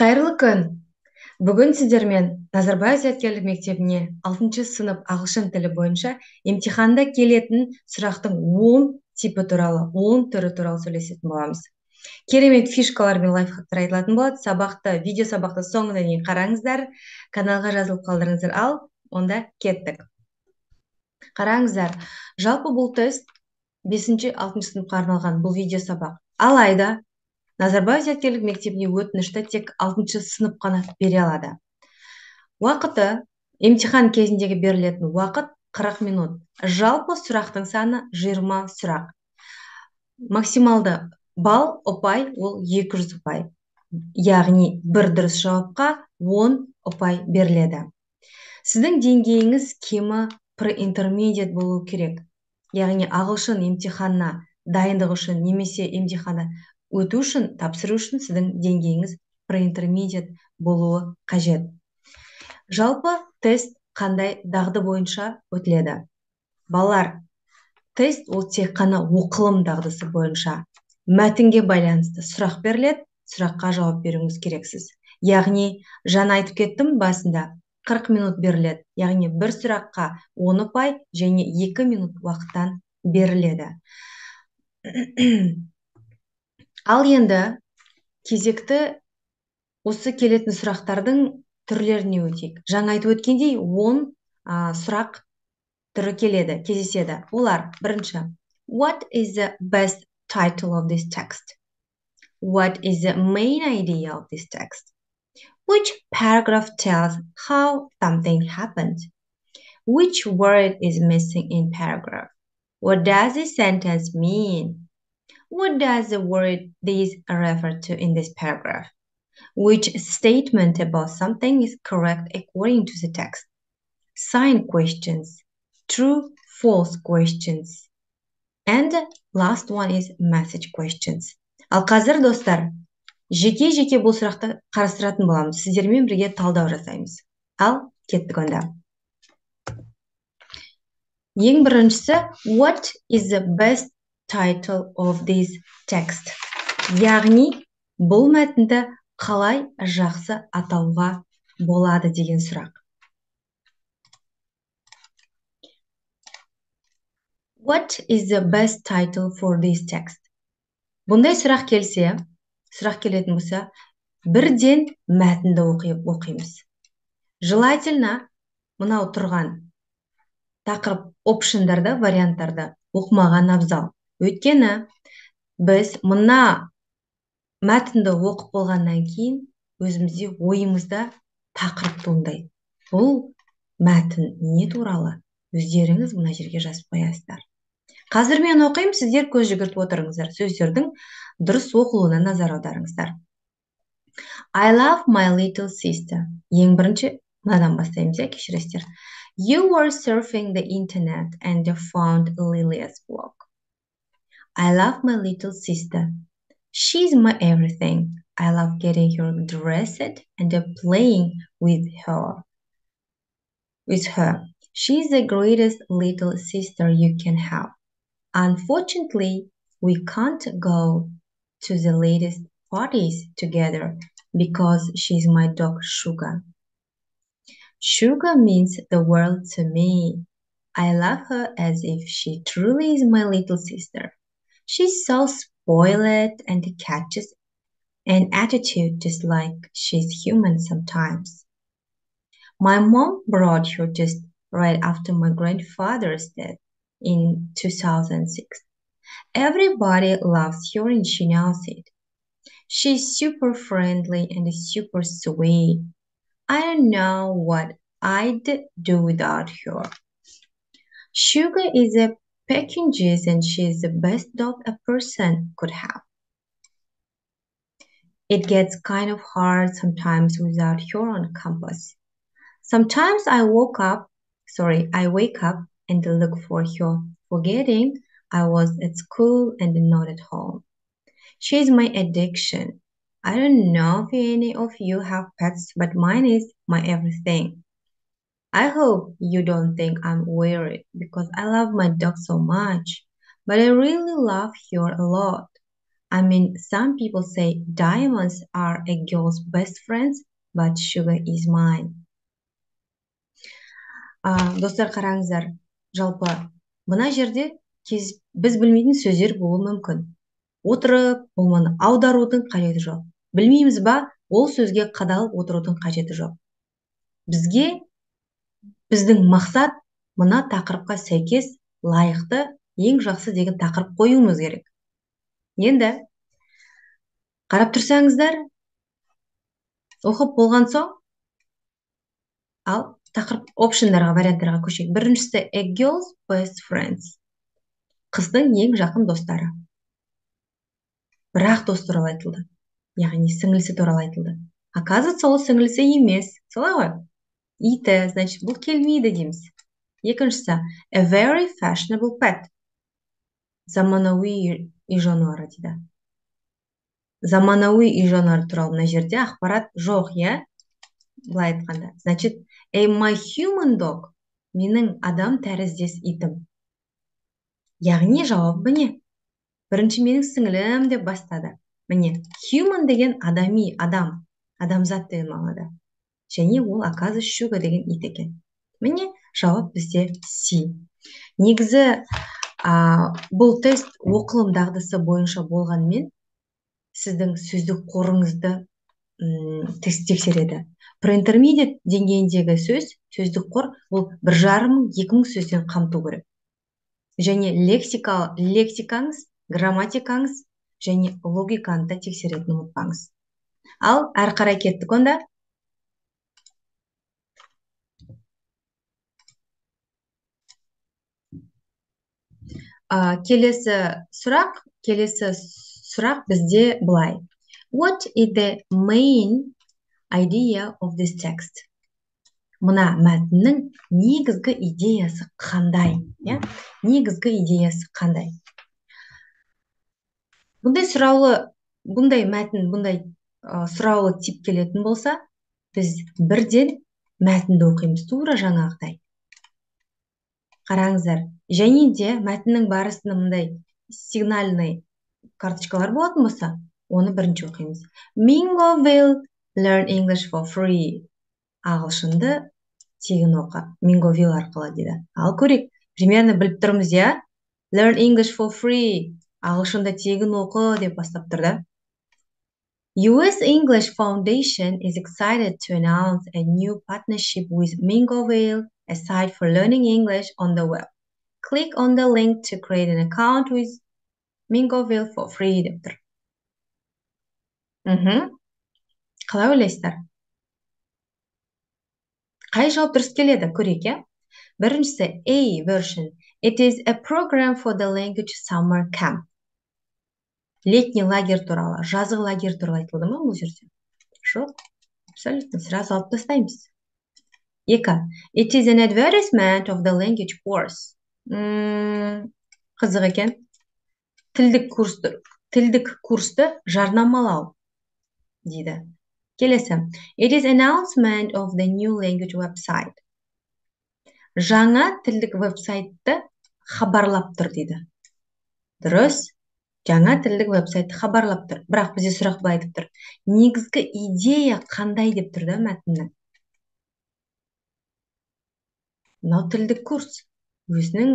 Қайырлы күн! Бүгін сіздермен Назарбаев зияткерлік мектебіне 6 сынып ағылшын тілі бойынша емтиханда келетін сұрақтың 10 типі туралы, 10 түрі туралы сөйлесетін боламыз. Керемет фишкалар мен лайфхактар айтылатын болады. Видео сабақты соңына дейін қараңыздар, каналға жазылып қалдырыңыздар. Ал, онда кеттік. Қараңыздар, жалпы бұл тест 5-6 сыныпқа арналған бұл видео сабақ. Алайда Назарбаев зияткерлік мектебіне өтінішті тек 6 сынып қана бере алады. Уақыты, емтихан кезіндегі берілетін уақыт 40 минут. Жалпы сұрақтың саны 20 сұрақ. Максималды балл ұпай ол 200 ұпай. Яғни бір дұрыс жауапқа 10 ұпай беріледі. Сіздің деңгейіңіз кемі pre-intermediate болу керек. Яғни ағылшын емтиханына дайындық үшін немесе емтиханы өту үшін, тапсыру үшін сіздің деңгейіңіз pre-intermediate болуы қажет. Жалпы тест қандай дағды бойынша өтіледі? Балалар, тест ол тек қана оқылым дағдысы бойынша. Мәтінге байланысты сұрақ беріледі, сұраққа жауап беруіңіз керексіз. Яғни, жаңа айтып кеттім басында, 40 минут беріледі. Яғни бір сұраққа 10 ұпай және 2 минут уақыттан беріледі. Ал енді кезекті осы келетін сұрақтардың түрлеріне өтейік. Жаңа айтып өткендей 10 сұрақ түрі кездеседі. Олар: бірінші, what is the best title of this text? What is the main idea of this text? Which paragraph tells how something happened? Which word is missing in paragraph? What does this sentence mean? What does the word this refer to in this paragraph? Which statement about something is correct according to the text? Sign questions, true, false questions. And last one is message questions. Ал қазір, достар, жеке-жеке бұл сұрақты қарастыратын боламыз. Сіздермен бірге талдау жасаймыз. Ал, кеттік онда. Ең біріншісі, what is the best title of this text? Яғни, бұл мәтінді қалай жақсы атауға болады деген сұрақ. What is the best title for this text? Бұндай сұрақ келетін болса, бірден мәтінді оқимыз. Желательно мынау тұрған тақырып опшындарды, варианттарды оқымаған абзал. Өйткені біз мына мәтінді оқып болғаннан кейін өзімізде ойымызда тақырып туындайды. Бұл мәтін не туралы? Өздеріңіз мына жерге жазып қоясыздар. Қазір мен оқимын, сіздер көз жүгіртіп отырыңыздар. Сөздердің дұрыс оқылуына назар аударыңыздар. I love my little sister. Ең бірінші мынадан бастаймыз, кешіресіздер. You were surfing the internet and found Lilia's blog. I love my little sister. She's my everything. I love getting her dressed and playing with her. She's the greatest little sister you can have. Unfortunately, we can't go to the latest parties together because she's my dog Sugar. Sugar means the world to me. I love her as if she truly is my little sister. She's so spoiled and catches an attitude just like she's human sometimes. My mom brought her just right after my grandfather's death in 2006. Everybody loves her and she knows it. She's super friendly and super sweet. I don't know what I'd do without her. Sugar is a Pekingese and she's the best dog a person could have. It gets kind of hard sometimes without her on campus. Sometimes I wake up and look for her, forgetting I was at school and not at home. She's my addiction. I don't know if any of you have pets, but mine is my everything. I hope you don't think I'm weird because I love my dog so much, but I really love her a lot. I mean, some people say diamonds are a girl's best friends, but sugar is mine. Достар қараңыздар, жалпы мына жерде біз білмейтін сөздер болуы мүмкін. Отырып, оны аударудың қажеті жоқ. Білмейміз ба, ол сөзге қадалып отырудың қажеті жоқ. Біздің мақсат мына тақырыпқа сәйкес лайықты, ең жақсы деген тақырып қоюымыз керек. Енді қарап тұрсаңыздар, оқып болған соң, ал тақырып опшындарға, варианттарға көшейік. Біріншісі, a girl's best friends. Қыздың ең жақын достары. Бірақ дос туралы айтылды. Яғни сіңілісі туралы айтылды. Оказывается, ол сіңілісі емес. Солай ғой? Иті, значит, бұл келмейді дейміз. Екіншісі, a very fashionable pet. Заманауи үй жануары дейді. Заманауи үй жануары туралы мына жерде ақпарат жоқ, иә? Былай айтқанда. Значит, my human dog. Менің адам тәріздес итім. Яғни жауап міне. Бірінші менің сіңілім деп бастады. Міне, human деген адами, адамзат деген мағынада. Және ол оказывается sugar деген ит екен. Міне, жауап бізде C. Негізі, бұл тест оқылым дағдысы бойынша болғанмен, сіздің сөздік қорыңызды тексереді. Pre-intermediate деңгейіндегі сөздік қор, бұл 1,5-2,000 сөзден қамту керек. Және лексикаңыз, грамматикаңыз және логиканы да тексеретін ұмытпаңыз. Ал әрі қарай кеттік онда. Келесі сұрақ бізде былай. What is the main idea of this text? Мына мәтіннің негізгі идеясы қандай? Негізгі идеясы қандай? Бұндай сұраулы тип келетін болса, біз бірден мәтінді оқимыз, тура жаңағыдай. Қараңыздар, және де мәтіннің барысында мұндай сигнальный карточкалар болатын болса, оны бірінші оқимыз. Mingo will learn English for free. Ағылшынды тегін оқы. Mingo will арқылы дейді. Ал көрейік, примерно біліп тұрмыз, я? Learn English for free. Ағылшынды тегін оқы деп бастап тұрды. US English Foundation is excited to announce a new partnership with Mingoville, a site for learning English on the web. Click on the link to create an account with Mingoville for free деп тұр. Қалай ойлайсыздар? Қай жауап дұрыс келеді? Көрейік, иә? Біріншісі, A version. It is a program for the language summer camp. Летний лагерь туралы, жазғы лагерь туралы айтылды ма бұл жерде? Жоқ. Абсолютно, сразу алып тастаймыз. Екі. It is an advertisement of the language course. Қызық екен. Тілдік курсты жарнамалау дейді. Келесі. It is announcement of the new language website. Жаңа тілдік веб-сайтты хабарлап тұр дейді. Дұрыс. Жаңа тілдік веб-сайтты хабарлап тұр. Бірақ бізде сұрақ былай айтып тұр. Негізгі идея қандай деп тұр да мәтіннің? Мынау тілдік курс. Өзінің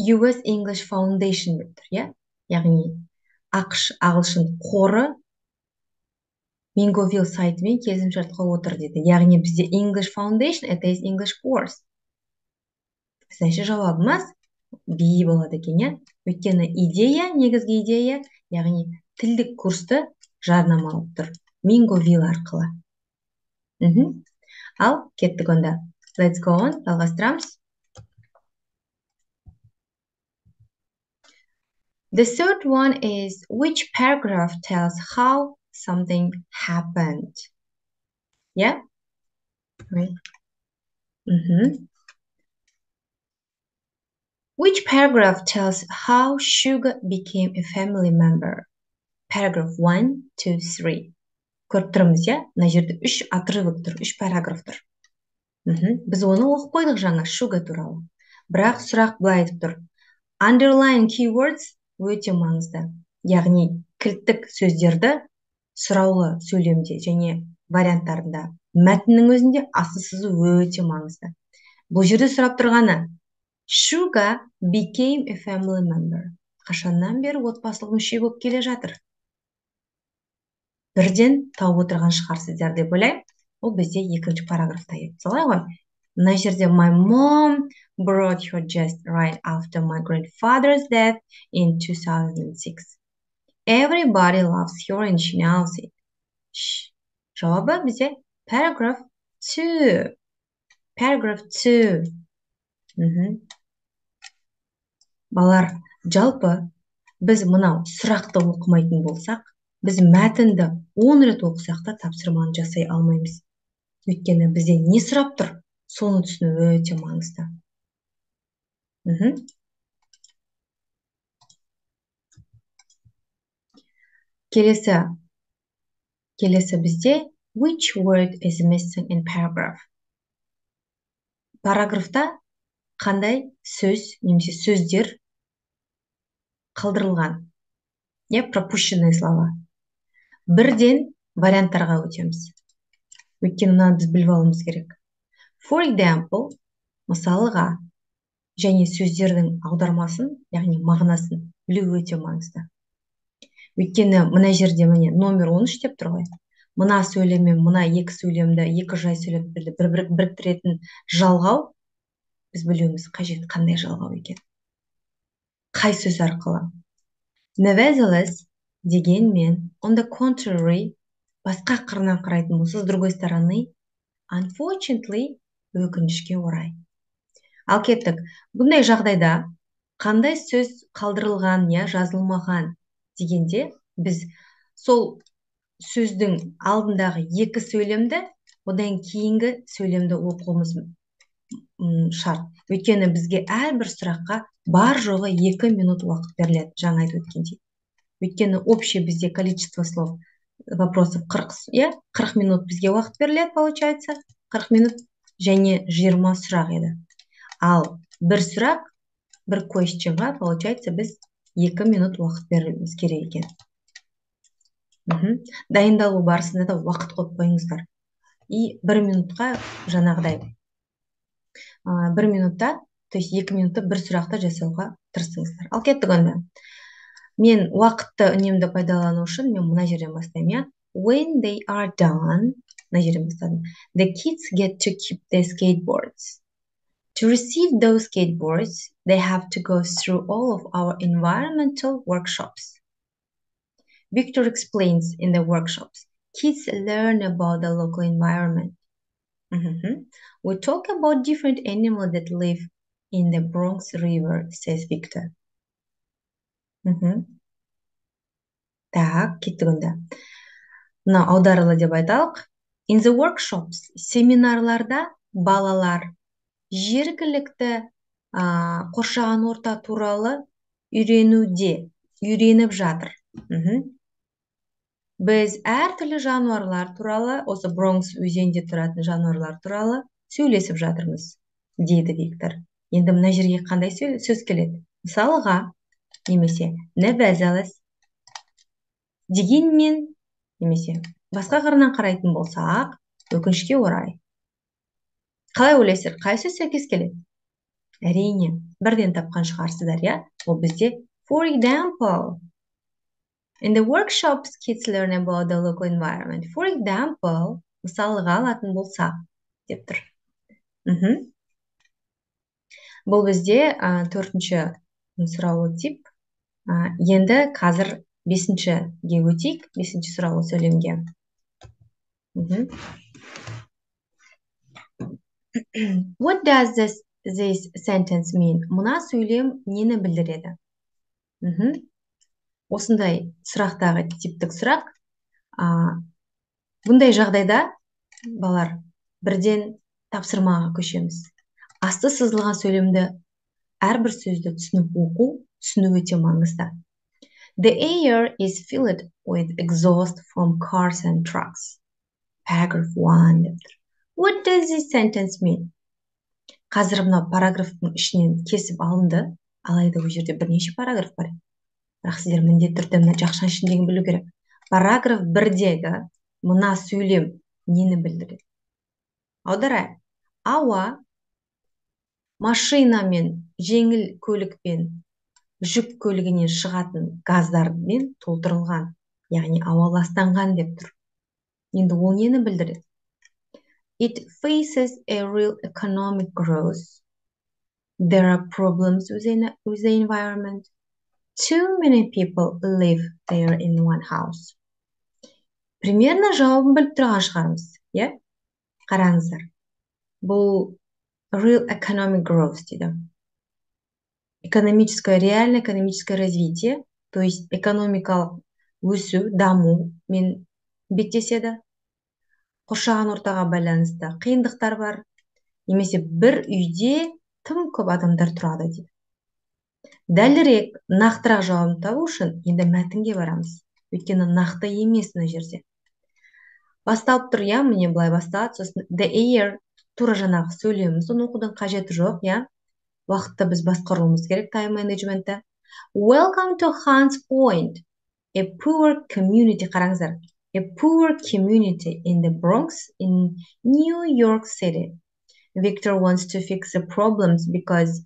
US English Foundation деп тұр, иә? Яғни ақш ағылшын қоры Mingoville сайтымен келісімшартқа отыр дейді. Яғни бізде English Foundation, это is English course. Значит, жауабымыз B болады екен, иә? Өйткені идея, негізгі идея, яғни тілдік курсты жарнамалап тұр. Mingoville арқылы. Ал кеттік онда. Let's go on. Жалғастырамыз. The third one is which paragraph tells how something happened? Yeah? Right. Which paragraph tells how Sugar became a family member? Paragraph 1, 2, 3. Көріп тұрмыз, иә? Мына жерде 3 отрывок тұр, 3 параграф тұр. Біз оны оқып қойдық жаңа Sugar туралы. Бірақ сұрақ былай айтып тұр. Underline keywords өте маңызды. Яғни кілттік сөздерді сұраулы сөйлемде және варианттарында мәтіннің өзінде асты сызу өте маңызды. Бұл жерде сұрап тұрғаны Suga became a family member. Қашаннан бері отбасылық мүше болып келе жатыр. Бірден тауып отырған шығарсыздар деп ойлаймын. Ол бізде екінші параграфта еді. Солай ғой. Мына жерде my mom brought her just right after my grandfather's death in 2006. Everybody loves her and she knows it. Жауабы бізде paragraph 2. Paragraph 2. Балар, жалпы біз мынау сұрақты оқымайтын болсақ, біз мәтінді 10 рет оқысақ та тапсырманы жасай алмаймыз. Өйткені бізде не сұрап тұр? Соны түсіну өте маңызды. Келесі бізде which word is missing in paragraph? Параграфта қандай сөз немесе сөздер қалдырылған? Пропущенные слова. Бірден варианттарға өтеміз. Өйткені мынаны біз біліп алуымыз керек. For example, мысалыға және сөздердің аудармасын, яғни мағынасын білу өте маңызды. Өйткені мына жерде міне номер 13 деп тұр ғой. Мына сөйлем мен мына екі сөйлемді, екі жай сөйлемді біріктіретін жалғау біз білуіміз қажет, қандай жалғау екен. Қай сөз арқылы? Nevertheless дегенмен, on the contrary, басқа қырынан қарайтын болса, с другой стороны, unfortunately, өкінішке орай. Ал кеттік, бұндай жағдайда қандай сөз қалдырылған, жазылмаған дегенде, біз сол сөздің алдындағы екі сөйлемді, одан кейінгі сөйлемді оқуымыз шарт. Өйткені бізге әрбір сұраққа бар жоғы 2 минут уақыт беріледі, жаңа айтып өткендей. Өйткені общее бізде количество слов вопросов 40 минут бізге уақыт беріледі, получается, 40 минут және 20 сұрақ еді. Ал бір сұрақ, бір questionға, получается, біз 2 минут уақыт беруіміз керек екен. Дайындалу барысында да уақыт қойып қойыңыздар. И 1 минутқа жаңағыдай 1 минутта, то есть 2 минутта бір сұрақты жасауға тырысыңыздар. Ал кеттік онда. Мен уақытты үнемді пайдалану үшін мен мына жерден бастаймын. When they are done, мына жерден бастадым. The kids get to keep their skateboards. To receive those skateboards, they have to go through all of our environmental workshops. Victor explains in the workshops. Kids learn about the local environment. We talk about different animals that live in the Bronx River, says Victor. Так, кеттік онда. Мына аударылы деп айталық. In the workshops, семинарларда балалар жергілікті қоршаған орта туралы үйреніп жатыр. Біз әртүрлі жануарлар туралы, осы Бронкс өзенде тұратын жануарлар туралы сөйлесіп жатырмыз, дейді Виктор. Енді мына жерге қандай сөз келеді? Мысалыға, немесе nevertheless, дегенмен, немесе басқа қырынан қарайтын болсақ, өкінішке орай. Қалай ойлайсыздар, қай сөз сәйкес келеді? Әрине, бірден тапқан шығарсыздар, ол бізде for example. In the workshops, kids learn about the local environment. For example, мысалыға алатын болсақ, деп тұр. Бұл бізде 4-ші сұраулы тип. Енді қазір 5-шіге өтейік, 5-ші сұраулы сөйлемге. What does this sentence mean? Мына сөйлем нені білдіреді? Осындай сұрақтағы типтік сұрақ. Бұндай жағдайда, балар, бірден тапсырмаға көшеміз. Асты сызылған сөйлемді әрбір сөзді түсіну өте маңызды. The air is filled with exhaust from cars and trucks. Paragraph 1. What does this sentence mean? Қазір мына параграфтың ішінен кесіп алынды. алайда ол жерде бірнеше параграф бар. Бірақ сіздер міндетті түрде мына жақшаның ішіндегіні білу керек. Параграф 1-дегі мына сөйлем нені білдіреді? Аударайық. Ауа машинамен, жеңіл көлікпен, жүк көлігінен шығатын газдармен толтырылған, яғни ауа ластанған деп тұр. Енді ол нені білдіреді? It faces a real economic growth. There are problems with the environment. Too many people live there in one house. Примерно жауабын біліп тұрған шығармыз, иә? Қараңыздар. Бұл real economic growth дейді. Реальное экономическое развитие, то есть экономикалық өсу, даму мен беттеседі. Қоршаған ортаға байланысты қиындықтар бар, немесе бір үйде тым көп адамдар тұрады дейді. Дәлірек, нақтырақ жауабын табу үшін енді мәтінге барамыз. Өйткені нақты емес мына жерде. Басталып тұр, иә, міне былай басталады. Сосын the air, тура жаңағы сөйлеміміз, оны оқудың қажеті жоқ, иә. Уақытты біз басқаруымыз керек, time management'ті. Welcome to Hans Point, a poor community. Қараңыздар. A poor community in the Bronx in New York City. Victor wants to fix the problems because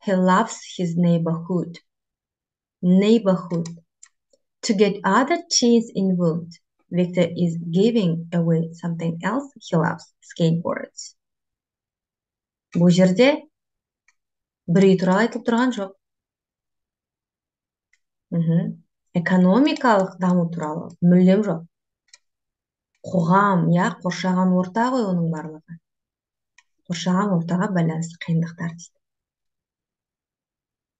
he loves his neighborhood. Neighborhood. To get other teens involved, Victor is giving away something else he loves, skateboards. Бұл жерде бір үй туралы айтылып тұрған жоқ. Экономикалық даму туралы мүлдем жоқ. Қоғам, я, қоршаған орта ғой оның барлығы. Қоршаған ортаға байланысты қиындықтар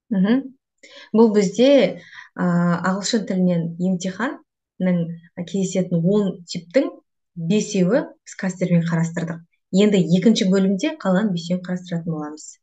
дейді. Бұл бізде ағылшын тілінен емтиханның кездесетін 10 типтің 5-еуі біз қазірмен қарастырдық. Енді екінші бөлімде қалған 5-еуін қарастыратын боламыз.